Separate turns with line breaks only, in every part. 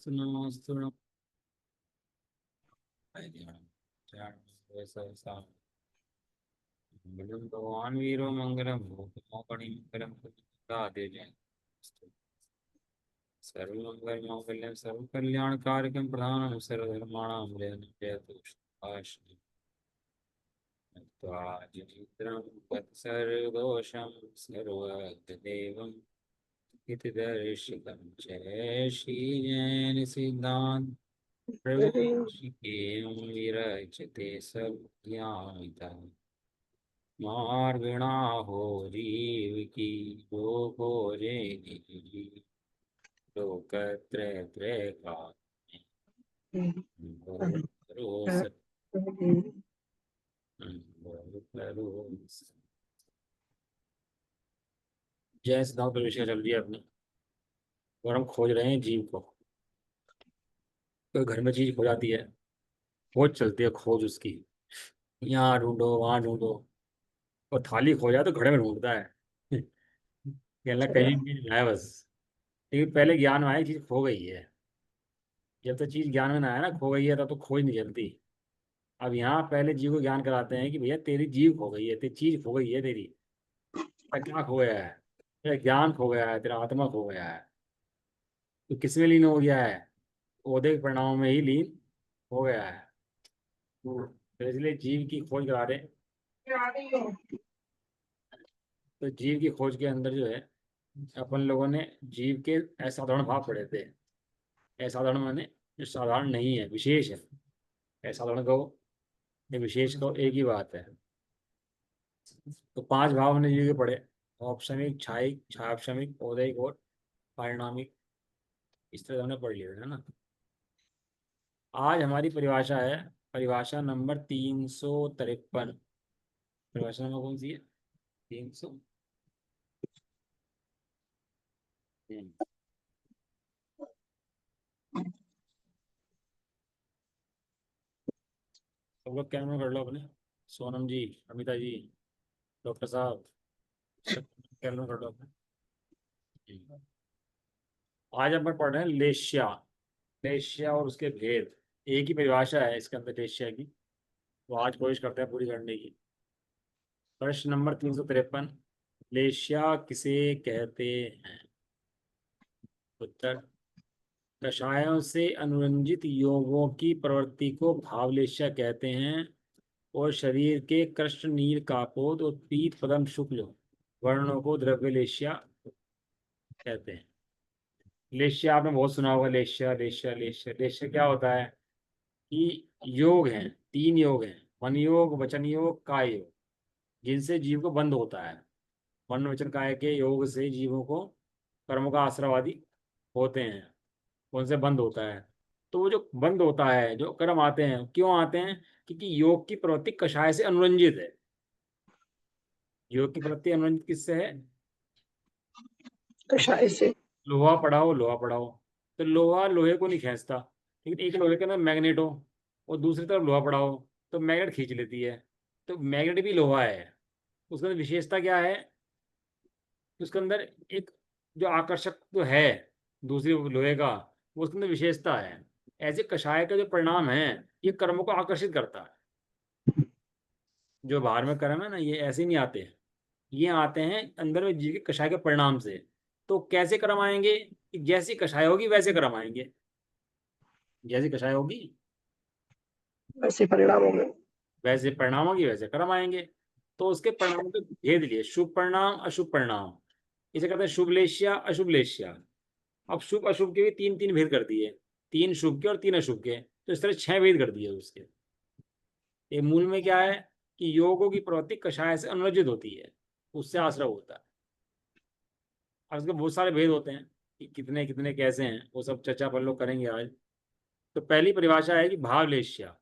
नमस्तु मंगलम भगवान वीरो मंगलम भूतमोकणि मंगलम राधे जय सर्वमंगल मांगल्यं सर्वकल्याणकारकं प्रधानं सर्वधर्माणां जयतु शुभाशि त्वाजित्रं वत्सर्गोषं सर्वदेवं इति दर्शितं जय श्री जैन सिद्धांत प्रभु ऋषिकेयं विरचते सब ज्ञानिता मार्गणा हो जीव की लोको जैनी लोकत्रय त्रय का भरोस भरोस। जय सिद्धांत विषय चल रही है अपनी और हम खोज रहे हैं जीव को। तो घर में चीज खो जाती है, खोज चलती है, खोज उसकी यहाँ ढूंढो वहां ढूंढो। और थाली खो जाए तो घड़े में ढूंढता है कि अल्लाह कहीं चीज है बस। लेकिन पहले ज्ञान में आया चीज खो गई है। जब तक चीज ज्ञान में ना आया ना खो गई है तब तो खोज नहीं चलती। अब यहाँ पहले जीव को ज्ञान कराते हैं कि भैया तेरी जीव खो गई है, तेरी चीज खो गई है तेरी। क्या खो गया है? तेरा ज्ञान खो गया है, तेरा आत्मा खो गया है। तो किस में लीन हो गया है? ओदे के परिणामों में ही लीन हो गया है। तो इसलिए जीव की खोज करा रहे हैं। तो जीव की खोज के अंदर जो है अपन लोगों ने जीव के असाधारण भाव पढ़े थे। असाधारण माने जो साधारण नहीं है, विशेष है। असाधारण कहो या विशेष कहो एक ही बात है। तो पांच भाव हमने जीव के पढ़े। औपशमिक, छायिक, छायापशमिक, औदैहिक और पारिणामिक। इस तरह हमने पढ़ लिया है ना। आज हमारी परिभाषा है परिभाषा नंबर 353। परिभाषा नंबर कौन सी है? 300। सब लोग कैमरा कर लो अपने। सोनम जी, अमिता जी, डॉक्टर साहब, सब कैमरा कर लो अपने। आज हम पढ़ रहे हैं लेश्या। लेश्या और उसके भेद। एक ही परिभाषा है इसके अंदर लेश्या की। तो आज कोशिश करते हैं पूरी करने की। प्रश्न नंबर 353। लेश्या किसे कहते हैं? उत्तर, कषायों से अनुरंजित योगों की प्रवृत्ति को भावलेश्या कहते हैं और शरीर के कृष्ण नील कापोद और पीत पदम शुक्ल वर्णों को द्रव्यलेश्या कहते हैं। लेश्या आपने बहुत सुना होगा। लेश्या लेश्या लेश्या लेश्या क्या होता है कि योग हैं, तीन योग हैं। मन योग, वचन योग, काय योग, जिनसे जीव को बंध होता है। मन वचन काय के योग से जीवों को कर्मों का आश्रवादी होते हैं। उनसे बंद होता है। तो वो जो बंद होता है, जो कर्म आते हैं, क्यों आते हैं? क्योंकि योग की प्रवृत्ति कषाय से अनुरंजित है। योग की प्रवृत्ति अनुरंजित किससे है?
कषाय से।
लोहा पढ़ाओ, लोहा पढ़ाओ। तो लोहा लोहे को नहीं खींचता। लेकिन एक लोहे के अंदर मैग्नेट हो और दूसरी तरफ लोहा पढ़ाओ तो मैग्नेट खींच लेती है। तो मैग्नेट भी लोहा है। उसके अंदर विशेषता क्या है? उसके अंदर एक जो आकर्षक जो है दूसरी लोहे का, वो उसके अंदर विशेषता है। ऐसे कषाय का जो परिणाम है ये कर्मों को आकर्षित करता है। जो बाहर में कर्म है ना, ये ऐसे नहीं आते हैं। ये आते हैं अंदर में जीव के कषाय के परिणाम से। तो कैसे कर्म आएंगे? कि जैसी कषाय होगी वैसे कर्म आएंगे। जैसी कषाय होगी
वैसे परिणाम होंगे।
वैसे परिणाम होगी, वैसे कर्म आएंगे। तो उसके परिणामों के भेद लिए शुभ परिणाम, अशुभ परिणाम। इसे कहते हैं शुभ लेश्या, अशुभ लेश्या। अब शुभ अशुभ के भी तीन तीन भेद कर दिए। तीन शुभ के और तीन अशुभ के, तो इस तरह छह भेद कर दिए उसके। ये मूल में क्या है कि योगों की प्रवृत्ति कषाय से अनुरजित होती है, उससे आश्रय होता है। और उसके बहुत सारे भेद होते हैं कि कितने कितने कैसे हैं, वो सब चर्चा अपन लोग करेंगे आज। तो पहली परिभाषा है कि भावलेश्या।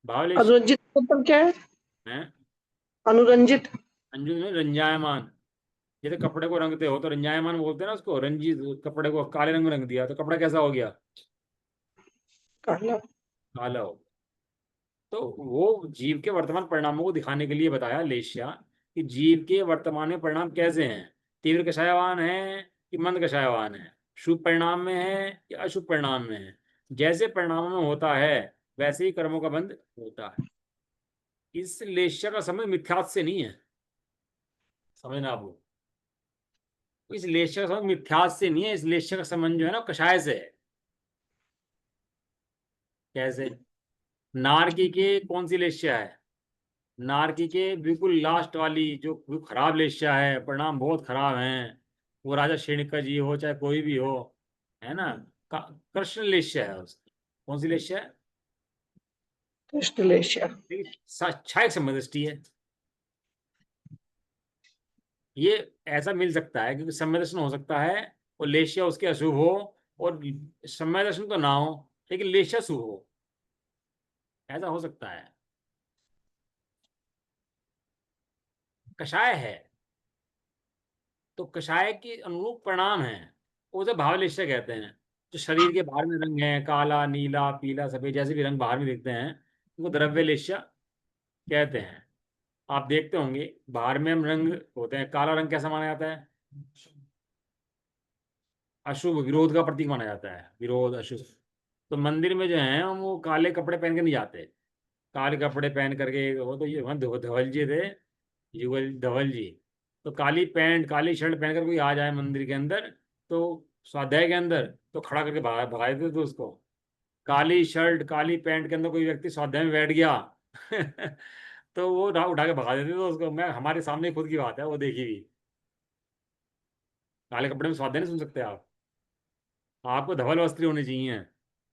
भावलेश्या
अनुरंजित मतलब क्या है?
है
अनुरंजित।
अंजुन में रंजायमान। जैसे कपड़े को रंगते हो तो रंजायमान बोलते हैं ना उसको। रंजीत कपड़े को काले रंग में रंग दिया तो कपड़ा कैसा हो गया?
काला।
काला हो। तो वो जीव के वर्तमान परिणामों को दिखाने के लिए बताया लेश्या कि जीव के वर्तमान में परिणाम कैसे हैं। तीव्र कषायवान है कि मंद कषायवान है, शुभ परिणाम में है या अशुभ परिणाम में है। जैसे परिणामों में होता है वैसे ही कर्मों का बंध होता है। इस लेश्या का संबंध मिथ्यात्व से नहीं है, समझना आप लोग। इस लेश्या का संबंध मिथ्यात्व से नहीं है, इस लेश्या का संबंध जो है ना कषाय से है। कैसे? नारकी के कौन सी लेश्या है? नारकी के बिल्कुल लास्ट वाली जो बिल्कुल खराब लेश्या है, परिणाम बहुत खराब हैं। वो राजा श्रेणिका जी हो चाहे कोई भी हो, है ना, कृष्ण लेश्या है उसकी। कौन सी लेश्या है?
कृष्णलेशिया।
छायक संबंधिष्टि है। ये ऐसा मिल सकता है क्योंकि समय दर्शन हो सकता है और लेशिया उसके अशुभ हो, और समय दर्शन तो ना हो लेकिन लेशिया शुभ हो, ऐसा हो सकता है। कषाय है तो कषाय के अनुरूप परिणाम है, उसे भावलेश्य कहते हैं। जो शरीर के बाहर में रंग है, काला नीला पीला सफेद जैसे भी रंग बाहर में दिखते हैं, उनको द्रव्य लेश्य कहते हैं। आप देखते होंगे बाहर में हम रंग होते हैं, काला रंग कैसा माना जाता है? अशुभ, विरोध का प्रतीक माना जाता है, विरोध अशुभ। तो मंदिर में जो है वो काले कपड़े पहन के नहीं जाते। काले कपड़े पहन करके, वो तो ये वहाँ धवल जी थे, युगल धवल जी। तो काली पैंट काली शर्ट पहनकर कोई आ जाए मंदिर के अंदर, तो स्वाध्याय के अंदर, तो खड़ा करके भगा भगा देते थे उसको। काली शर्ट काली पैंट के अंदर कोई व्यक्ति स्वाध्याय में बैठ गया तो वो उठा के भगा देते थे उसको। मैं हमारे सामने खुद की बात है, वो देखी हुई। काले कपड़े में स्वाध्याय नहीं सुन सकते आप, आपको धवल वस्त्र होने चाहिए।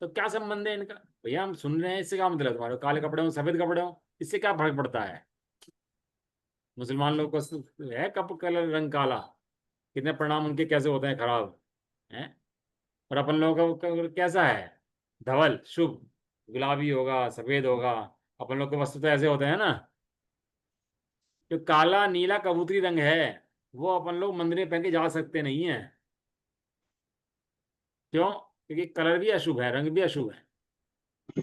तो क्या संबंध है इनका? भैया हम सुन रहे हैं, इससे क्या मतलब तुम्हारे? काले कपड़े हो सफेद कपड़े हो, इससे क्या फर्क पड़ता है? मुसलमान लोग को है कप कलर रंग काला, कितने परिणाम उनके कैसे होते हैं खराब हैं। और अपन लोगों का कैसा है? धवल शुभ, गुलाबी होगा सफेद होगा। अपन लोग के वस्त्र तो ऐसे होते हैं ना। जो काला नीला कबूतरी रंग है वो अपन लोग मंदिर में पहन के जा सकते नहीं है। क्यों? क्योंकि कलर भी अशुभ है, रंग भी अशुभ है।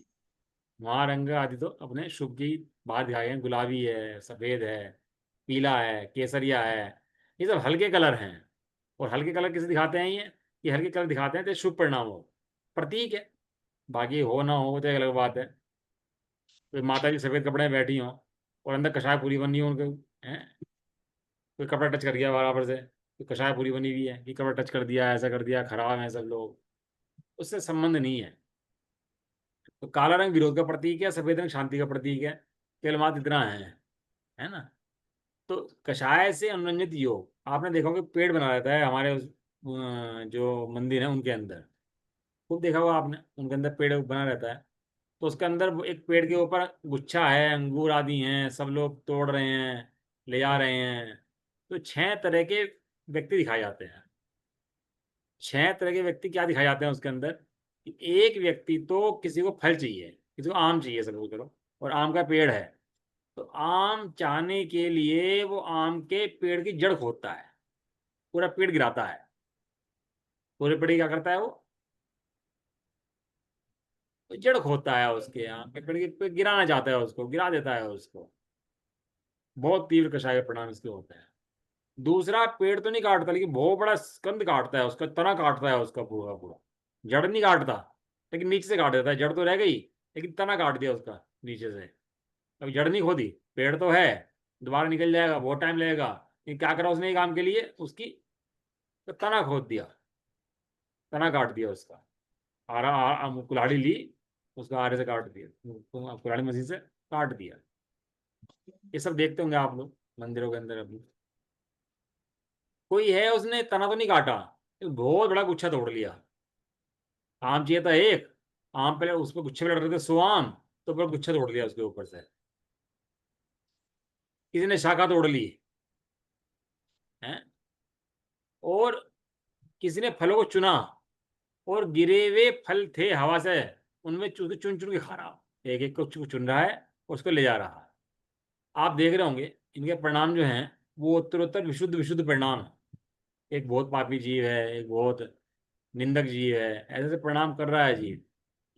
वहाँ रंग आदि तो अपने शुभ की बात दिखाए हैं, गुलाबी है सफेद है पीला है केसरिया है, ये सब हल्के कलर हैं। और हल्के कलर किसे दिखाते हैं? ये हल्के कलर दिखाते हैं तो शुभ परिणाम हो, प्रतीक है। बाकी हो ना हो तो एक अलग बात है। कोई माता जी सफेद कपड़े में बैठी हों और अंदर कषाय पूरी बनी हो उनके, हैं, कोई कपड़ा टच कर दिया बराबर से तो कषाय पूरी बनी हुई है कि कपड़ा टच कर दिया, ऐसा कर दिया, खराब है सब लोग, उससे संबंध नहीं है। तो काला रंग विरोध का प्रतीक है, सफेद रंग शांति का प्रतीक है, केवल मात्र इतना है ना। तो कषाय से अनुरंजित योग आपने देखा होगा, पेड़ बना रहता है हमारे जो मंदिर है उनके अंदर, खूब देखा होगा आपने, उनके अंदर पेड़ बना रहता है। तो उसके अंदर वो एक पेड़ के ऊपर गुच्छा है, अंगूर आदि हैं, सब लोग तोड़ रहे हैं, ले जा रहे हैं। तो 6 तरह के व्यक्ति दिखाए जाते हैं। 6 तरह के व्यक्ति क्या दिखाए जाते हैं उसके अंदर? कि एक व्यक्ति तो किसी को फल चाहिए, किसी को आम चाहिए, सब करो, और आम का पेड़ है, तो आम चाहने के लिए वो आम के पेड़ की जड़ खोदता है, पूरा पेड़ गिराता है। पूरे पेड़ की क्या करता है वो? तो जड़ खोदता है उसके, आम के पेड़ की, पेड़ गिराना चाहता है उसको, गिरा देता है उसको। बहुत तीव्र कषाय के परिणाम इसके होते हैं। दूसरा, पेड़ तो नहीं काटता लेकिन बहुत बड़ा स्कंद काटता है, उसका तना काटता है उसका पूरा पूरा। जड़ नहीं काटता लेकिन नीचे से काट देता है, जड़ तो रह गई लेकिन तना काट दिया उसका नीचे से। अब जड़ नहीं खोदी, पेड़ तो है, दोबारा निकल जाएगा, बहुत टाइम लगेगा, लेकिन क्या करा उसने काम के लिए? उसकी तो तना खोद दिया, तना काट दिया उसका। कुल्हाड़ी ली, उसका आरे से काट दिया, कुल्हाड़ी मशीन से काट दिया। ये सब देखते होंगे आप लोग मंदिरों के अंदर अभी। कोई है उसने तना तो नहीं काटा, एक बहुत बड़ा गुच्छा तोड़ लिया। आम चाहिए था एक, आम पहले उस पर गुच्छे में लड़ रहे थे 100 आम, तो पूरा गुच्छा तोड़ लिया उसके ऊपर से। किसी ने शाखा तोड़ ली है, और किसी ने फलों को चुना, और गिरे हुए फल थे हवा से, उनमें चुन चुन चुन के खा रहा, एक एक को चुन रहा है, उसको ले जा रहा है। आप देख रहे होंगे इनके परिणाम जो हैं वो उत्तरोत्तर विशुद्ध विशुद्ध परिणाम है। एक बहुत पापी जीव है, एक बहुत निंदक जीव है, ऐसे ऐसे परिणाम कर रहा है जीव।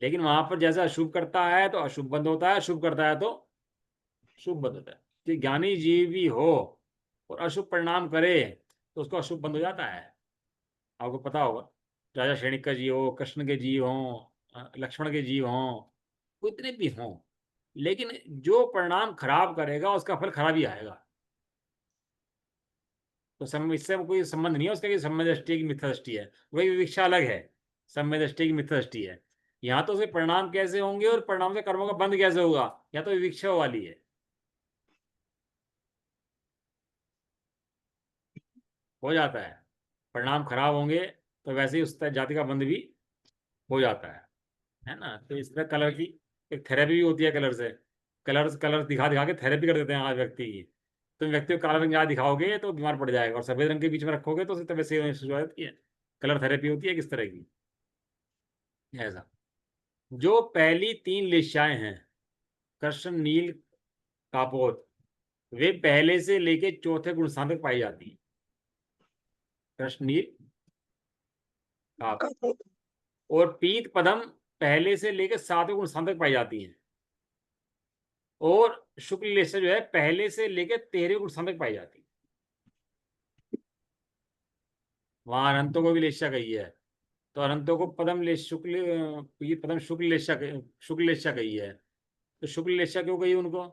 लेकिन वहां पर जैसा अशुभ करता है तो अशुभ बंद होता है, शुभ करता है तो शुभ बंद होता है। कि ज्ञानी जीव भी हो और अशुभ परिणाम करे तो उसको अशुभ बंद हो जाता है। आपको पता होगा, राजा श्रेणिक का जीव हो, कृष्ण के जीव हो, लक्ष्मण के जीव हों, कितने भी हों, लेकिन जो परिणाम खराब करेगा उसका फल खराब ही आएगा। तो इससे कोई संबंध नहीं है उसका कि सम्य दृष्टि की मिथ्या दृष्टि है, वही विवक्षा अलग है, सम्य दृष्टि की मिथ्या दृष्टि है। यहाँ तो उसके परिणाम कैसे होंगे और परिणाम से कर्मों का बंध कैसे होगा, या तो विवक्षा वाली है। हो जाता है, परिणाम खराब होंगे तो वैसे ही उस जाति का बंध भी हो जाता है ना। तो इस तरह कलर की एक थेरेपी भी होती है कलर से। कलर दिखा दिखा के थेरेपी कर देते हैं आज व्यक्ति की। तुम व्यक्ति को काला रंग ज्यादा दिखाओगे तो बीमार पड़ जाएगा, और सफेद रंग के बीच में रखोगे तो उसकी तबीयत सही होने शुरू हो जाती है। कलर थेरेपी होती है किस तरह की, ऐसा। जो पहली तीन लेशाएं हैं, कृष्ण, नील, कापोत, वे पहले से लेके चौथे गुण स्थान तक पाई जाती है। कृष्ण, नील, काप
कापोत।
और पीत पदम पहले से लेकर सातवें गुण स्थान तक पाई जाती है। और शुक्ल लेशा जो है पहले से लेकर 13वें गुण स्थान तक पाई जाती है। वहां अनंतों को भी लेशा कही है, तो अनंतों को पदम ले शुक्ल, ये पदम शुक्ल लेशा कही है। तो शुक्ल लेशा क्यों कही उनको,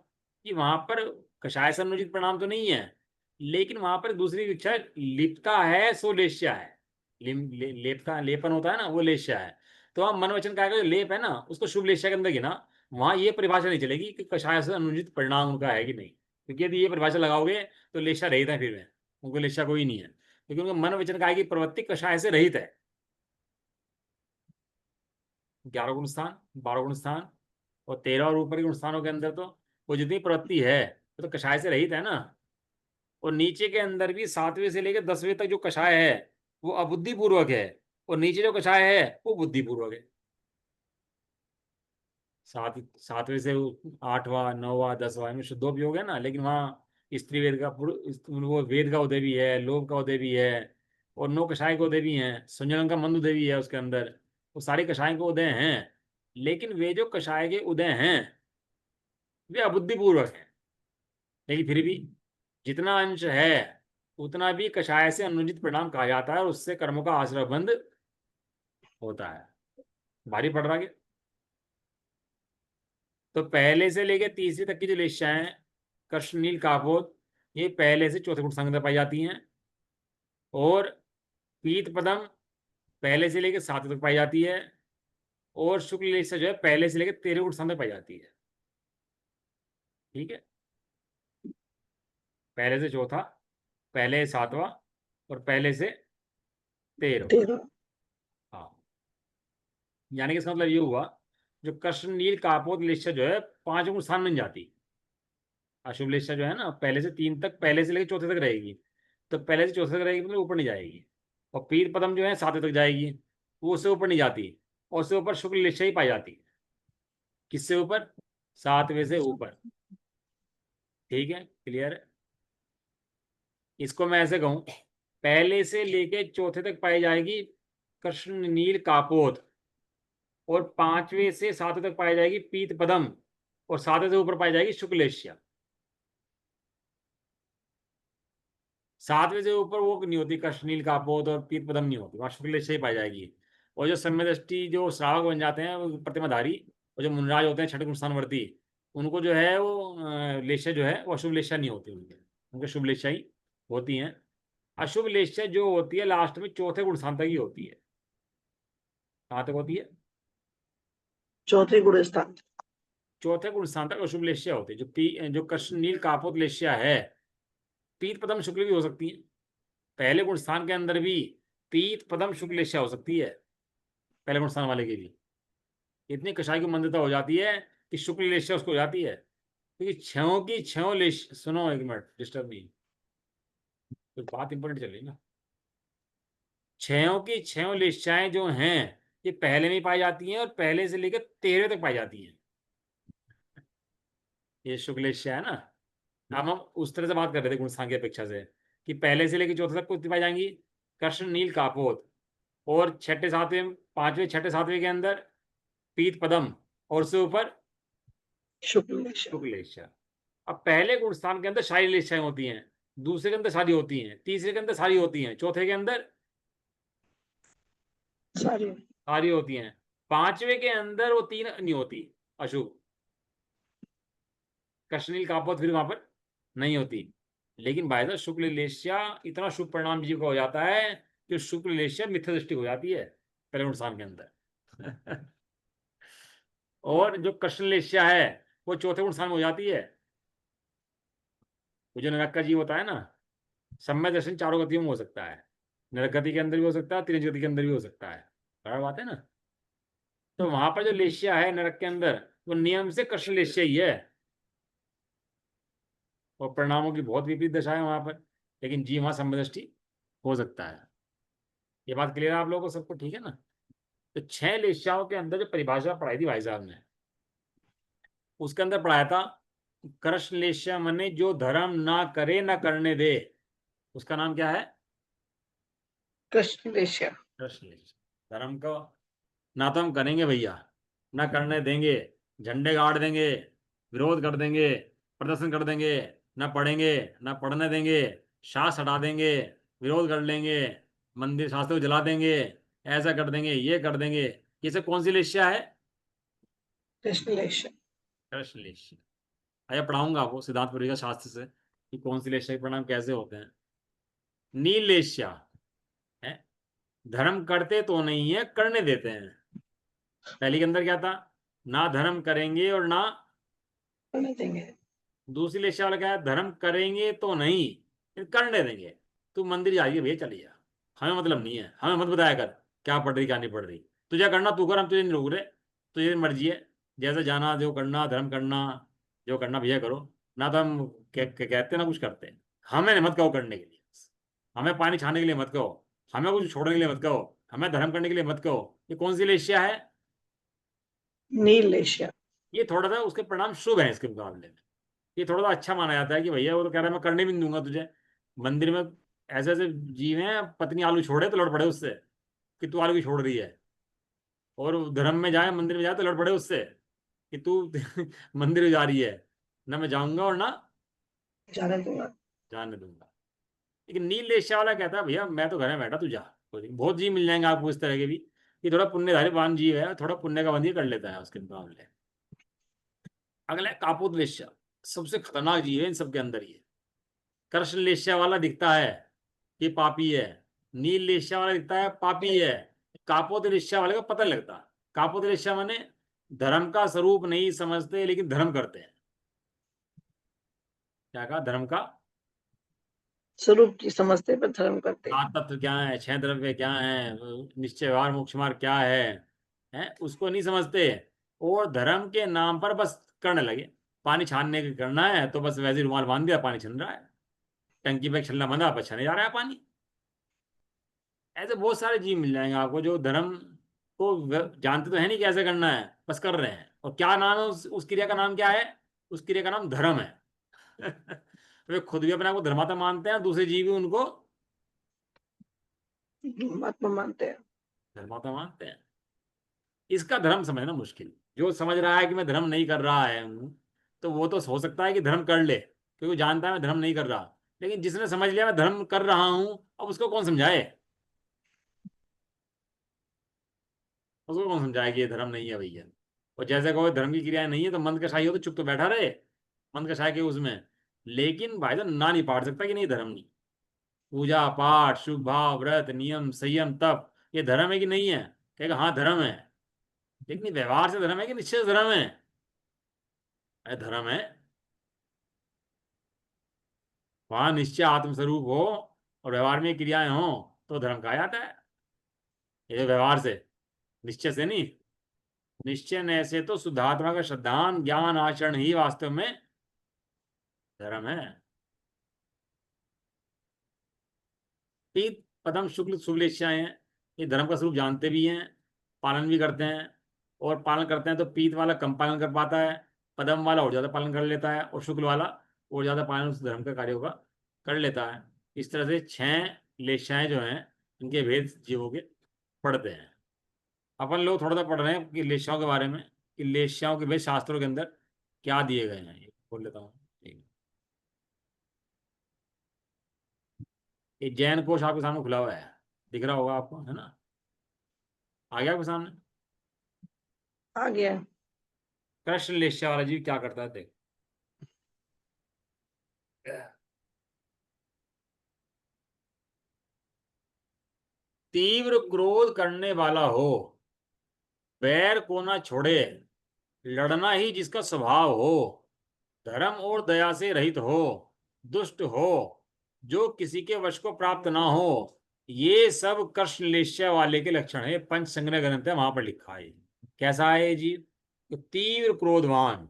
कि वहां पर कषाय संयोजित परिणाम तो नहीं है, लेकिन वहां पर दूसरी इच्छा लिप्ता है, सो लेश्या है। लेपता लेपन होता है ना, वो लेश्या है। तो वहां मन वचन का जो लेप है ना, उसको शुभ लेश्या के अंदर गिना। वहां ये परिभाषा नहीं चलेगी कि कषाय से अनुचित परिणाम उनका है कि नहीं, क्योंकि यदि ये परिभाषा लगाओगे तो लेशा रहित है, फिर में उनको लेशा कोई नहीं है, क्योंकि उनका मन वचन का की प्रवृत्ति कषाय से रहित है। 11 गुण स्थान, 12 गुण स्थान और 13 और ऊपर के गुण स्थानों के अंदर तो वो जितनी प्रवृत्ति है वो तो कषाय से रहित है ना। और नीचे के अंदर भी 7वें से लेकर 10वें तक जो कषाय है वो अबुद्धि पूर्वक है, और नीचे जो कषाय है वो बुद्धि पूर्वक है। 7वें से 8वां 9वां 10वां में शुद्धोपयोग है ना, लेकिन वहाँ स्त्री वेद का वो वेद का उदय भी है, लोभ का उदय भी है, और 9 कषाय के उदय भी हैं, संयोजन का मंद उदय भी है उसके अंदर। वो सारे कषाय के उदय हैं, लेकिन वे जो कषाय के उदय हैं वे अबुद्धिपूर्वक हैं। लेकिन फिर भी जितना अंश है उतना भी कषाय से अनुचित परिणाम कहा जाता है, और उससे कर्मों का आश्रय बंद होता है। भारी पड़ रहा है क्या? तो पहले से लेकर तीसरी तक की जो लेशाएं, कृष्ण, नील, कापोत, ये पहले से चौथे गुण संघ में पाई जाती हैं। और पीत पदम पहले से लेकर सातवें तक पाई जाती है। और शुक्ल लेशा जो है पहले से लेकर 13वें गुण संघ में पाई जाती है। ठीक है, पहले से चौथा, पहले से सातवां, और पहले से 13वां।
13।
हाँ, यानी कि इसका मतलब ये हुआ, जो कृष्ण, नील, कापोत लेशा जो है 5 गुण स्थान बन जाती। अशुभ लेशा जो है ना पहले से 3 तक, पहले से लेकर चौथे तक रहेगी, तो पहले से चौथे तक रहेगी मतलब ऊपर नहीं जाएगी। और पीर पदम जो है 7वें तक जाएगी, वो उससे ऊपर नहीं जाती, और उससे ऊपर शुक्ल लेशा ही पाई जाती है। किससे ऊपर? 7वें से ऊपर। ठीक है, क्लियर है। इसको मैं ऐसे कहूं, पहले से लेके चौथे तक पाई जाएगी कृष्ण, नील, कापोत, और 5वें से 7वें तक पाई जाएगी पीत पदम, और 7वें से ऊपर पाई जाएगी शुक्लेश्या। 7वें से ऊपर वो नहीं होती, कृष्ण, नील, कापोत और पीत पदम नहीं होती, वहां शुक्लेश्या ही पाई जाएगी। और जो सम्य दृष्टि जो श्रावक बन जाते हैं वो प्रतिमाधारी, और जो मुनराज होते हैं छठे गुण स्थानवर्ती, उनको जो है वो लेशा जो है वो अशुभ लेशा नहीं होती उनके, उनके शुभ लेशा ही होती हैं। अशुभ लेशा जो होती है लास्ट में चौथे गुण स्थान तक ही होती है। कहाँ तक होती है?
चौथे गुण स्थान।
चौथे गुण स्थान तक अशुभ लेशा होती है। जो कृष्ण, नील, कापोत लेशा है, पीत पदम शुक्ल भी हो सकती है। पहले गुण स्थान के अंदर भी पीत पदम शुक्ल लेशा हो सकती है, पहले गुण स्थान वाले की भी। इतनी कषाय की मंदता हो जाती है कि शुक्ल लेशा उसको हो जाती है, क्योंकि छयों की छयों लेश, सुनो एक मिनट, डिस्टर्ब नहीं, कुछ बात इंपॉर्टेंट चल रही ना। छयों की छयों लेशाएं जो हैं ये पहले में पाई जाती हैं, और पहले से लेकर 13वें तक पाई जाती हैं। ये शुक्ल लेशा है ना। अब हम उस तरह से बात कर रहे थे गुण स्थान की अपेक्षा से, कि पहले से लेकर चौथे तक कुछ पाई जाएंगी कृष्ण, नील, कापोत, और छठे सातवें, पांचवें छठे सातवें के अंदर पीत पदम, और उससे ऊपर
शुक्ल।
शुक्ल लेशा। अब पहले गुण स्थान के अंदर सारी लेशाएं होती हैं, दूसरे के अंदर सारी होती हैं, तीसरे के अंदर सारी होती हैं, चौथे के अंदर
सारी।
सारी होती हैं। 5वें के अंदर वो 3 नहीं होती अशुभ, कृष्णनील कापोत फिर वहां पर नहीं होती। लेकिन भाई साहब शुक्ल लेस्या इतना शुभ परिणाम जीव का हो जाता है कि शुक्ल लेस्या मिथ्या दृष्टि हो जाती है पहले नुकसान के अंदर। और जो कृष्ण लेस्या है वो चौथे नुकसान में हो जाती है। वो जो नरक का जीव होता है ना, सम्यक दर्शन चारों गतियों में हो सकता है, नरक गति के अंदर भी हो सकता है, त्रिज गति के अंदर भी हो सकता है, बराबर बात है ना। तो वहां पर जो लेस्या है नरक के अंदर वो नियम से कृष्ण लेस्या ही है, और परिणामों की बहुत विपरीत दशा है वहां पर, लेकिन जीव वहां सम्यदृष्टि हो सकता है। ये बात क्लियर है आप लोगों को सबको, ठीक है ना। तो 6 लेस्याओं के अंदर जो परिभाषा पढ़ाई थी भाई साहब ने, उसके अंदर पढ़ाया था कृष्ण लेस्या मने जो धर्म ना करे ना करने दे, उसका नाम क्या है?
कृष्ण लेस्या।
कृष्ण लेस्या। धर्म को ना तो हम करेंगे भैया, ना करने देंगे, झंडे गाड़ देंगे, विरोध कर देंगे, प्रदर्शन कर देंगे, ना पढ़ेंगे, ना पढ़ने देंगे, शास्त्र हटा देंगे, विरोध कर लेंगे, मंदिर शास्त्र को जला देंगे, ऐसा कर देंगे, ये कर देंगे। ये सब कौन सी लेस्या है?
कृष्ण लेस्या।
कृष्ण लेस्या। आया पढ़ाऊंगा आपको सिद्धांत पुरी का शास्त्र से कि कौन सी लेस्या के परिणाम कैसे होते हैं। नील लेस्या है, धर्म करते तो नहीं है, करने देते हैं। पहले के अंदर क्या था? ना धर्म करेंगे और ना,
करने देंगे।
दूसरी लेस्या वाला क्या है? धर्म करेंगे तो नहीं, फिर करने देंगे। तू मंदिर जाइए भैया, चलिए, हमें मतलब नहीं है, हमें मत बताया कर क्या पढ़ रही क्या नहीं पढ़ रही। तुझे करना तू कर, हम तुझे नहीं रोक रहे, तुझे मर्जी है, जैसे जाना जो करना, धर्म करना जो करना भैया करो। ना तो हम कहते ना कुछ करते, हमें मत कहो करने के लिए, हमें पानी छाने के लिए मत कहो, हमें कुछ छोड़ने के लिए मत कहो, हमें धर्म करने के लिए मत कहो। ये कौन सी लेस्या है?
नील लेस्या।
ये थोड़ा सा उसके परिणाम शुभ है इसके मुकाबले में। ये थोड़ा सा अच्छा माना जाता है कि भैया वो तो कह रहा है मैं करने भी नहीं दूंगा तुझे। मंदिर में ऐसे ऐसे जीव हैं, पत्नी आलू छोड़े तो लड़ पड़े उससे कि तू आलू की छोड़ रही है, और धर्म में जाए, मंदिर में जाए तो लड़ पड़े उससे कि तू मंदिर में जा रही है, ना मैं जाऊंगा और ना
जाने दूंगा।
जाने दूंगा। लेकिन नील लेस्या वाला कहता है भैया मैं तो घर में बैठा, तू जा। बहुत जीव मिल जाएंगे आपको इस तरह के भी, ये थोड़ा पुण्यधारी वान जीव है, थोड़ा पुण्य का बंदी कर लेता है उसके मुकाबले। अगला है कापोत लेस्या, सबसे खतरनाक जीव है इन सबके अंदर ये। कृष्ण लेस्या वाला दिखता है कि पापी है, नील लेस्या वाला दिखता है पापी है, कापोत लेस्या वाले का पता नहीं लगता। कापोत लेस्या माने धर्म का स्वरूप नहीं समझते लेकिन धर्म करते हैं। क्या कहा? धर्म का
स्वरूप की समझते पर धर्म करते।
7 तत्व क्या है, 6 द्रव्य क्या है, निश्चय व्यवहार मोक्ष मार्ग क्या है, उसको नहीं समझते, और धर्म के नाम पर बस करने लगे। पानी छानने का करना है तो बस वैसे ही रुमाल बांध दिया, पानी छन रहा है, टंकी पे छलना बंधा पर छने जा रहा है पानी। ऐसे बहुत सारे जीव मिल जाएंगे आपको जो धर्म को जानते तो है नहीं कैसे करना है, बस कर रहे हैं। और क्या नाम है उस क्रिया का? नाम क्या है? उस क्रिया का नाम धर्म है। वे खुद भी अपने आप को धर्मात्मा मानते हैं, दूसरे जीव भी उनको
आत्मा मानते हैं।
धर्मात्मा मानते हैं। इसका धर्म समझना मुश्किल। जो समझ रहा है कि मैं धर्म नहीं कर रहा है हूं, तो वो तो हो सकता है कि धर्म कर ले क्योंकि वो जानता है मैं धर्म नहीं कर रहा। लेकिन जिसने समझ लिया मैं धर्म कर रहा हूं, अब उसको कौन समझाए? उसको कौन समझाए कि ये धर्म नहीं है भैया। और जैसे कोई धर्म की क्रियाएं नहीं है तो मंद कसाई हो तो चुप तो बैठा रहे, मंद कसाई के उसमें। लेकिन भाई साहब ना नहीं पाड़ सकता कि नहीं धर्म नहीं। पूजा पाठ, शुभ भाव, व्रत, नियम, संयम, तप, ये धर्म है कि नहीं है? कहेगा हाँ धर्म है। लेकिन ये व्यवहार से धर्म है कि निश्चय से धर्म है? अरे धर्म है। वहां निश्चय आत्मस्वरूप हो और व्यवहार में क्रियाएं हो तो धर्म कहा जाता है। ये व्यवहार से, निश्चय से नहीं। निश्चय न से तो शुद्धात्मा का श्रद्धान ज्ञान आचरण ही वास्तव में धर्म है। पीत पदम शुक्ल शुक्ल इच्छाएं हैं, ये धर्म का स्वरूप जानते भी हैं, पालन भी करते हैं। और पालन करते हैं तो पीत वाला कम पालन कर पाता है, पदम वाला और ज्यादा पालन कर लेता है, और शुक्ल वाला और ज्यादा पालन उस धर्म के कार्यों का कर लेता है। इस तरह से 6 लेशाएं जो हैं इनके भेद जीवों के पढ़ते हैं। अपन लोग थोड़ा सा पढ़ रहे हैं कि लेशाओं के बारे में, कि लेशाओं के भेद शास्त्रों के अंदर क्या दिए गए हैं, ये बोल लेता हूँ। ये जैन कोश आपके सामने खुला हुआ है, दिख रहा होगा आपको, है ना? आ गया आपके सामने?
आ गया।
कृष्ण लेश्या वाला जीव क्या करता है देख। तीव्र क्रोध करने वाला हो, बैर को ना छोड़े, लड़ना ही जिसका स्वभाव हो, धर्म और दया से रहित हो, दुष्ट हो, जो किसी के वश को प्राप्त ना हो, ये सब कृष्णलेश्या वाले के लक्षण है। पंच संग्रह ग्रंथ है, वहां पर लिखा है। कैसा है ये जीव? तो तीव्र क्रोधवान,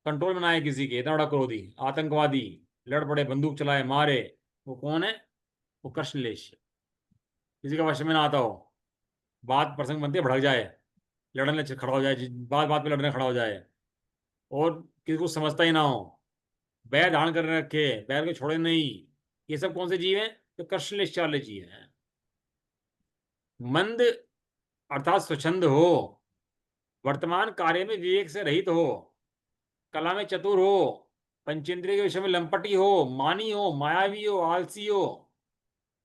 कंट्रोल में ना आए किसी के, इतना बड़ा क्रोधी, आतंकवादी, लड़ पड़े, बंदूक चलाए, मारे, वो कौन है? वो कृष्णलेश्य। किसी का वश में ना आता हो, बात प्रसंग बनते भड़क जाए, लड़ने खड़ा हो जाए, बात बात पे लड़ने खड़ा हो जाए, और किसी को समझता ही ना हो, बैर धारण कर रखे, बैर को छोड़े नहीं। ये सब कौन से जीव हैं? तो कृष्णलेश्य वाले जीव हैं। मंद अर्थात स्वच्छंद हो, वर्तमान कार्य में विवेक से रहित हो, कला में चतुर हो, पंचेंद्रिय के विषय में लंपटी हो, मानी हो, मायावी हो, आलसी हो,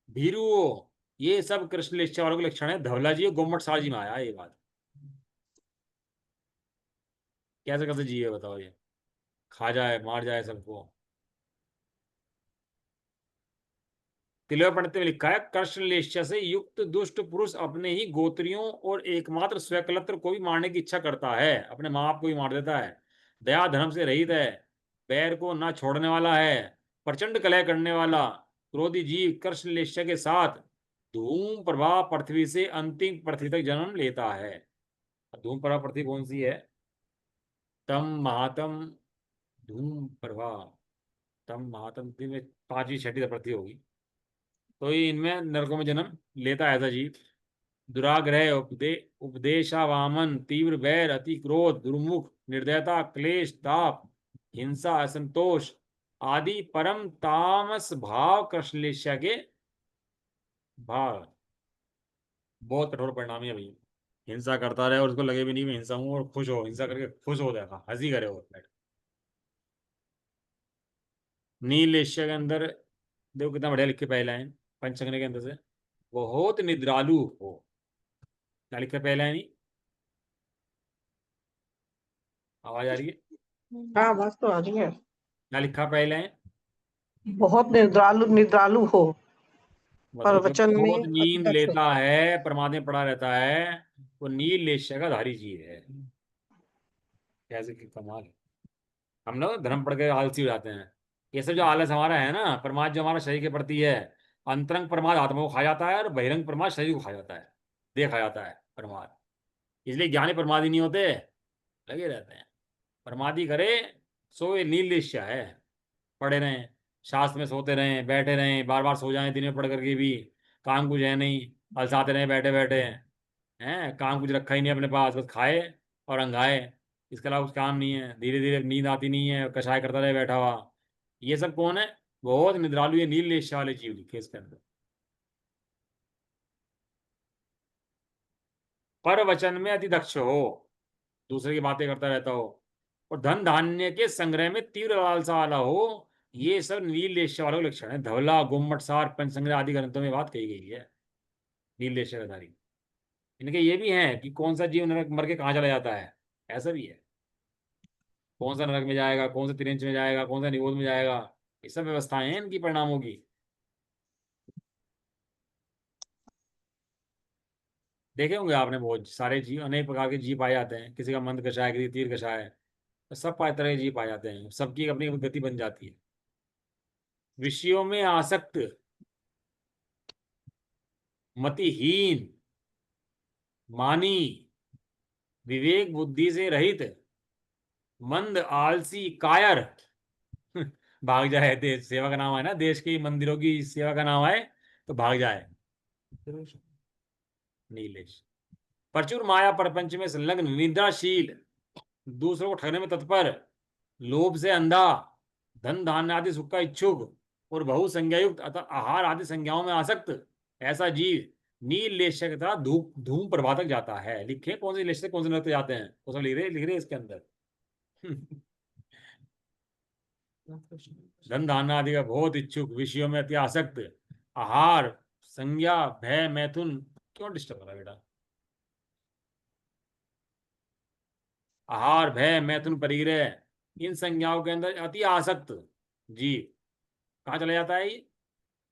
भीरू हो, ये सब कृष्णलेश्य वालों के लक्षण है। धवला जी और गोमट सार जी में आया ये बात। कैसे कैसे जी है बताओ ये? खा जाए, मार जाए सबको। तिलवा पंडित में लिखा है, कृष्णलेश्य से युक्त दुष्ट पुरुष अपने ही गोत्रियों और एकमात्र स्वकलत्र को भी मारने की इच्छा करता है, अपने माँ बाप को भी मार देता है। दया धर्म से रहित है, बैर को ना छोड़ने वाला है, प्रचंड कलह करने वाला, क्रोधी जीव कृष्णलेश्य के साथ धूम प्रभा पृथ्वी से अंतिम पृथ्वी तक जन्म लेता है। धूम प्रभा पृथ्वी कौन सी है? तम महातम, धूम प्रभा, तम महातम में पांचवी छठी पृथ्वी होगी। तो ये इनमें नरकों में जन्म लेता है ऐसा जीव। दुराग्रह, उपदेशावामन, तीव्र वैर, अति क्रोध, दुर्मुख, निर्दयता, क्लेश, ताप, हिंसा, असंतोष आदि परम तामस भाव कृष्णलेश्या के भाव। बहुत कठोर परिणाम है भाई। हिंसा करता रहे और उसको लगे भी नहीं मैं हिंसा हूं, और खुश हो, हिंसा करके खुश हो जाएगा, हंसी करे और बैठ। नील एशिया के अंदर देखो कितना बढ़िया लिखे पहला है पंचंग्र के अंदर से, बहुत निद्रालु हो। क्या लिखा पहला है? नहीं, आवाज आ रही है?
हाँ, बात तो आ रही है।
क्या लिखा पहले है?
बहुत निद्रालु निद्रालु हो, पर
मतलब जो
वचन में
बहुत
अति
नींद
दक्ष हो।
लेता है, परमात्मा में पड़ा रहता है, वो नील लेश्य का धारी जीव है। कैसे कि कमाल है। हम लोग धर्म पढ़ के आलसी हो जाते हैं। ये सब जो आलस हमारा है ना, परमात्मा जो हमारा शरीर के प्रति है, अंतरंग परमात्मा आत्मा को खा जाता है, और बहिरंग परमात्मा शरीर को खा जाता है, देखा जाता है परमात्मा। इसलिए ज्ञानी परमादि नहीं होते, लगे रहते हैं। परमादि करे सो ये नील लेश्य है। पढ़े रहें, शास्त्र में सोते रहें, बैठे रहें, बार बार सो जाएं दिन में पढ़ करके भी, काम कुछ है नहीं, अलसाते रहें बैठे बैठे हैं, काम कुछ रखा ही नहीं अपने पास, बस खाए और अंगाए, इसके अलावा कुछ काम नहीं है। धीरे धीरे नींद आती नहीं है, कषाय करता रहे बैठा हुआ। ये सब कौन है? बहुत निद्रालु, ये नील लेश वाले जीव लिखे इसके अंदर। पर वचन में अति दक्ष हो, दूसरे की बातें करता रहता हो, और धन धान्य के संग्रह में तीव्र लालसा वाला हो, ये सब नील लेश्य वालों के लक्षण है। धवला, गुम्मट, सार, पंचसंग्रह आदि ग्रंथों में बात कही गई है नील लेश्य का धारी। इनके ये भी हैं कि कौन सा जीव नरक मर के कहाँ चला जाता है, ऐसा भी है। कौन सा नरक में जाएगा, कौन सा तिरंज में जाएगा, कौन सा निबोध में जाएगा, ये सब व्यवस्थाएं हैं इनकी परिणामों की। देखे होंगे आपने, बहुत सारे जीव, अनेक प्रकार के जीव पाए जाते हैं। किसी का मंद कषाय, किसी तीर कषाय, तो सब तरह के जीव पाए जाते हैं, सबकी अपनी गति बन जाती है। विषयों में आसक्त, मतिहीन, मानी, विवेक बुद्धि से रहित, मंद, आलसी, कायर, भाग जाए। देश सेवा का नाम है ना, देश की मंदिरों की सेवा का नाम है, तो भाग जाए। नीलेश। प्रचुर माया प्रपंच में संलग्न, निद्राशील, दूसरों को ठगने में तत्पर, लोभ से अंधा, धन धान्य आदि सुख का इच्छुक, और बहु संज्ञायुक्त अतः आहार आदि संज्ञाओं में आसक्त ऐसा जीव नील लेश्य के तथा धूप धूम प्रभा तक जाता है। लिखे कौन से लेश्य कौन से नृत्य जाते हैं, वो सब लिख रहे इसके अंदर। धन धान्य आदि का बहुत इच्छुक, विषयों में अति आसक्त, आहार, संज्ञा, भय, मैथुन। क्यों डिस्टर्ब करा बेटा? आहार, भय, मैथुन, परिग्रह, इन संज्ञाओं के अंदर अति आसक्त जीव कहाँ चला जाता है? ये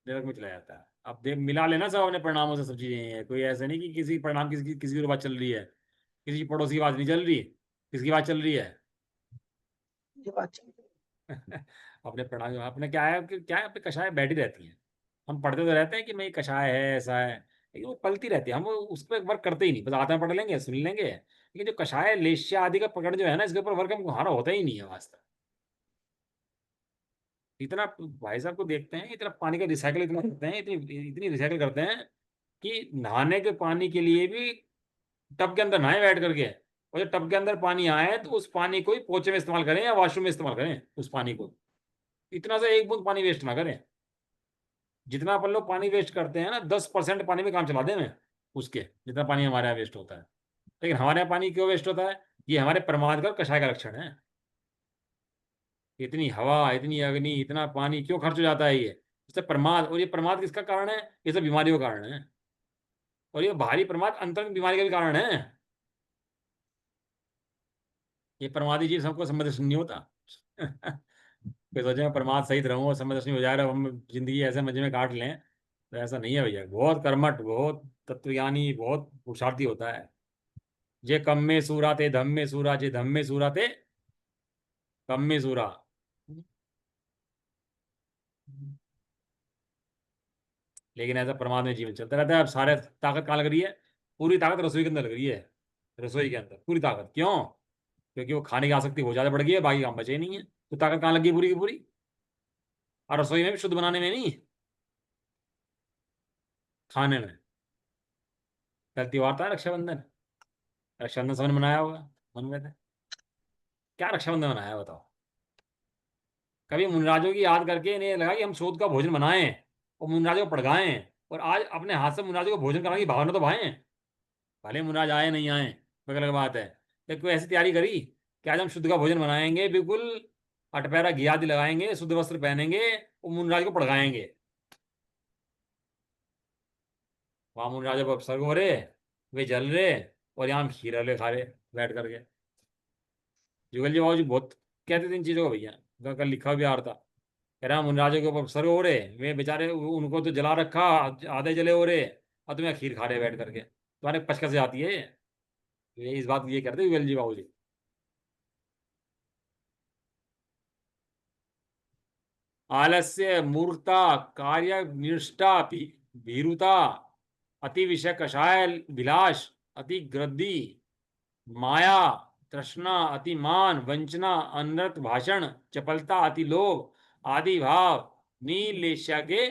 नरक में चला जाता है। अब देख, मिला लेना सब अपने परिणामों से सब चीजें हैं, कोई ऐसा नहीं कि किसी परिणाम किसी की बात चल रही है, किसी पड़ोसी की बात नहीं चल रही, किसकी बात चल रही है?
ये बात चल रही
अपने परिणाम, अपने क्या है कि क्या है, अपने कषाय बैठी रहती हैं। हम पढ़ते तो रहते हैं कि नहीं कषाय है ऐसा है, लेकिन वो पलती रहती है, हम उस पर वर्क करते ही नहीं, बस आते हैं पढ़ लेंगे सुन लेंगे, लेकिन जो कषाय लेश्या आदि का पकड़ जो है ना, इसके ऊपर वर्क हम हमारा होता ही नहीं है वास्तव। इतना भाई साहब को देखते हैं, इतना पानी का रिसाइकल इतना करते हैं, इतनी इतनी रिसाइकल करते हैं कि नहाने के पानी के लिए भी टब के अंदर नहाए बैठ करके, और जब टब के अंदर पानी आए तो उस पानी को ही पोछे में इस्तेमाल करें या वॉशरूम में इस्तेमाल करें उस पानी को, इतना सा एक बूंद पानी वेस्ट ना करें। जितना अपन लोग पानी वेस्ट करते हैं ना, 10% पानी में काम चला दें मैं उसके, जितना पानी हमारे यहाँ वेस्ट होता है। लेकिन हमारे यहाँ पानी क्यों वेस्ट होता है? ये हमारे प्रमाद का और कषाय का लक्षण है। इतनी हवा, इतनी अग्नि, इतना पानी क्यों खर्च हो जाता है? ये इससे प्रमाद, और ये प्रमाद किसका कारण है? ये सब बीमारियों का कारण है। और ये भारी प्रमाद अंतर बीमारी का भी कारण है। ये प्रमादी जीव सबको संवेदनशील नहीं होता। कोई सोचे मैं प्रमाद सहित रहूं और संवेदनशील हो जाए, हम जिंदगी ऐसे मजे में काट लें, तो ऐसा नहीं है भैया। बहुत कर्मठ, बहुत तत्वज्ञानी, बहुत पुरुषार्थी होता है। जे कम में सूरा ते धम में सूरा, जे धम में सूरा ते कम में सूरा। लेकिन ऐसा प्रमाद में जीवन चलता रहता है। अब सारे ताकत कहाँ लग रही है? पूरी ताकत रसोई के अंदर लग रही है। रसोई के अंदर पूरी ताकत क्यों? क्योंकि वो खाने की आसक्ति बहुत ज्यादा बढ़ गई है, बाकी काम बचे ही नहीं है। तो ताकत कहाँ लगी पूरी की पूरी? और रसोई में भी शुद्ध बनाने में नहीं, खाने में। कल त्योहार था रक्षाबंधन, रक्षाबंधन सबने मनाया होगा, मन में थे। क्या रक्षाबंधन मनाया बताओ? कभी मुनराजों की याद करके इन्हें लगा कि हम सूद का भोजन बनाएं और मुनराजों को पड़गाएं, और आज अपने हाथ से मुनराजों को भोजन कराने की भावना तो भाएं। भले मुनराज आए नहीं आए वो अलग बात है, लेकिन कोई ऐसी तैयारी करी कि आज हम शुद्ध का भोजन बनाएंगे, बिल्कुल अटपहरा घी आदि लगाएंगे, शुद्ध वस्त्र पहनेंगे और मुनराज को पड़गाएंगे। वहां मुनराजों पर अवसर हो रहे, वे जल रहे, और यहाँ हम खीर ले खा रहे बैठ करके। जुगल जी बाबू जी बहुत कहते थे इन चीजों को भैया, उनका कल लिखा भी आ रहा था। कह रहा मुनराजों के ऊपर सर हो रहे, वे बेचारे उनको तो जला रखा, आधे जले हो रहे, और तुम्हें खीर खा रहे बैठ करके, तुम्हारे पच कैसे आती है? ये इस बात ये कहते जुगल जी बाबू जी। आलस्य, मूर्खता, कार्य निष्ठा, भीरुता, अति विषय कषाय विलास, अति ग्रद्धि, माया, तृष्णा, अति मान, वंचना, अनर्थ भाषण, चपलता, अति लोभ आदि भाव नीलेश्या के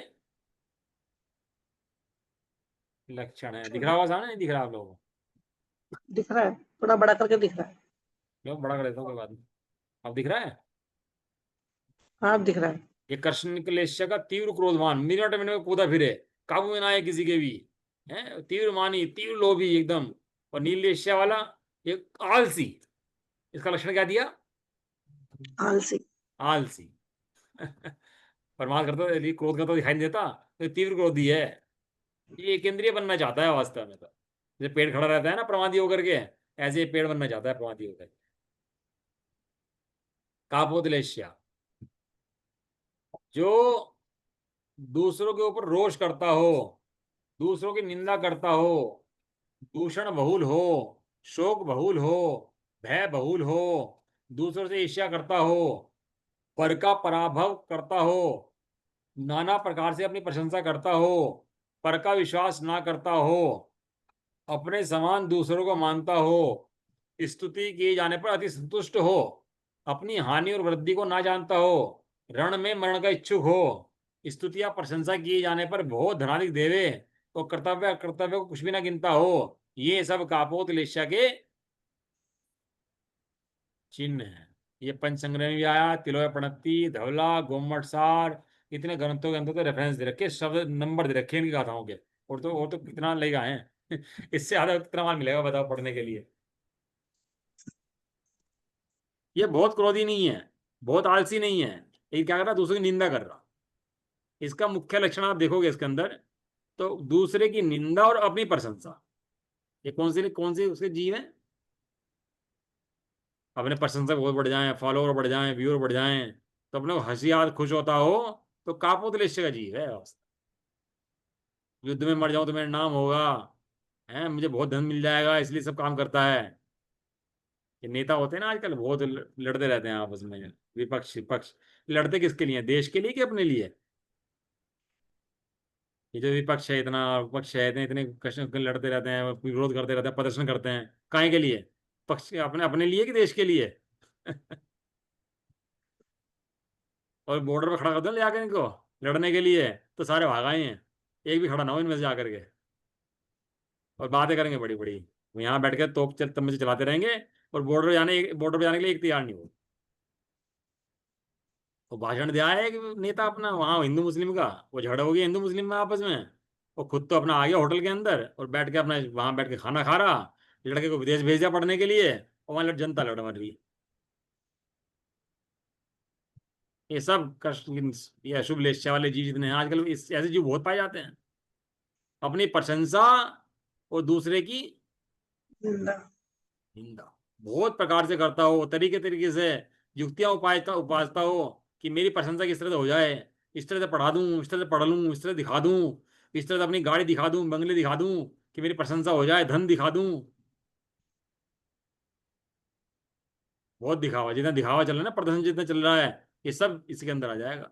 लक्षण है। दिख रहा होगा सामने? नहीं दिख रहा आप लोगों को?
दिख रहा है, थोड़ा बड़ा करके दिख रहा है।
लोग बड़ा कर देता हूँ कोई बात नहीं। अब दिख रहा है?
हाँ अब दिख रहा है।
ये कृष्ण क्लेश्य का तीव्र क्रोधवान, मिनट मिनट में कूदा फिरे, काबू में ना आए किसी के भी, है तीव्र मानी, तीव्र लोभी एकदम। और नीलेश्या वाला एक आलसी, इसका लक्षण क्या दिया?
आलसी।
आलसी। परमार्थ करता है, क्रोध करता दिखाई नहीं देता, तो ये तीव्र क्रोधी है। ये केंद्रीय बनना चाहता है वास्तव में तो। जैसे पेड़ खड़ा रहता है ना प्रमादी होकर के, ऐसे ये पेड़ बनना चाहता है प्रमादी होकर। कापोदलेश्या, जो दूसरों के ऊपर रोष करता हो, दूसरों की निंदा करता हो, दूषण बहुल हो, शोक बहुल हो, भय बहुल हो, दूसरों से ईर्ष्या करता हो, पर का पराभव करता हो, नाना प्रकार से अपनी प्रशंसा करता हो, पर का विश्वास ना करता हो, अपने समान दूसरों को मानता हो, स्तुति किए जाने पर अति संतुष्ट हो, अपनी हानि और वृद्धि को ना जानता हो, रण में मरण का इच्छुक हो, स्तुतियां प्रशंसा किए जाने पर बहुत धनाधिक देवे, तो कर्तव्य कर्तव्य को कुछ भी ना गिनता हो, ये सब कापोत लेश्या के चिन्ह है। ये पंचसंग्रह में भी आया, तिलोय प्रणति, धवला, गोमट सार, इतने ग्रंथों के अंदर तो रेफरेंस दे रखे, शब्द नंबर दे रखे इनकी गाथाओं के। और तो कितना लेगा है? इससे ज्यादा कितना माल मिलेगा बताओ पढ़ने के लिए? ये बहुत क्रोधी नहीं है, बहुत आलसी नहीं है, ये क्या कर रहा? दूसरों की निंदा कर रहा। इसका मुख्य लक्षण आप देखोगे इसके अंदर, तो दूसरे की निंदा और अपनी प्रशंसा। ये कौन सी उसके जीव है? अपने प्रशंसक बहुत बढ़ जाएं, फॉलोअर बढ़ जाएं, व्यूअर बढ़ जाएं, तो अपने को हंसी याद खुश होता हो, तो कापोतलेश्य का जीव है अवस्था। युद्ध में मर जाऊं तो मेरा नाम होगा, है मुझे बहुत धन मिल जाएगा, इसलिए सब काम करता है। ये नेता होते हैं ना आजकल, बहुत लड़ते रहते हैं आपस में, विपक्ष विपक्ष। लड़ते किसके लिए? देश के लिए कि अपने लिए? ये जो विपक्ष है, इतना विपक्ष है, इतने इतने कष्ट लड़ते रहते हैं, विरोध करते रहते हैं, प्रदर्शन करते हैं, काहे के लिए? पक्ष अपने अपने लिए कि देश के लिए? और बॉर्डर पर खड़ा कर दो ले जाकर इनको लड़ने के लिए, तो सारे भाग आए हैं, एक भी खड़ा ना हो इनमें से जाकर के। और बातें करेंगे बड़ी बड़ी, वो यहाँ बैठ के तोप तब मुझे चलाते रहेंगे, और बॉर्डर पे जाने के लिए एक तैयार नहीं हो। वो भाषण दिया है कि नेता अपना वहाँ हिंदू मुस्लिम का, वो झगड़ा हो गया हिंदू मुस्लिम में आपस में, वो खुद तो अपना आ गया होटल के अंदर और बैठ के अपना वहां बैठ के खाना खा रहा, लड़के को विदेश भेज दिया पढ़ने के लिए, और वहां जनता लड़ मर रही। ये सब कष्ट, ये अशुभ लेस्या वाले जीव जितने हैं आजकल, इस ऐसे जीव बहुत पाए जाते हैं। अपनी प्रशंसा और दूसरे की
निंदा।
निंदा बहुत प्रकार से करता हो, तरीके तरीके से युक्तियां उपासता हो कि मेरी प्रशंसा किस तरह से हो जाए, इस तरह से पढ़ा दूं, इस तरह से पढ़ लूं, इस तरह से दिखा दूं, इस तरह से अपनी गाड़ी दिखा दूं, बंगले दिखा दूं, कि मेरी प्रशंसा हो जाए, धन दिखा दूं। बहुत दिखावा, जितना दिखावा चल रहा है ना, प्रदर्शन जितना चल रहा है, ये सब इसके अंदर आ जाएगा।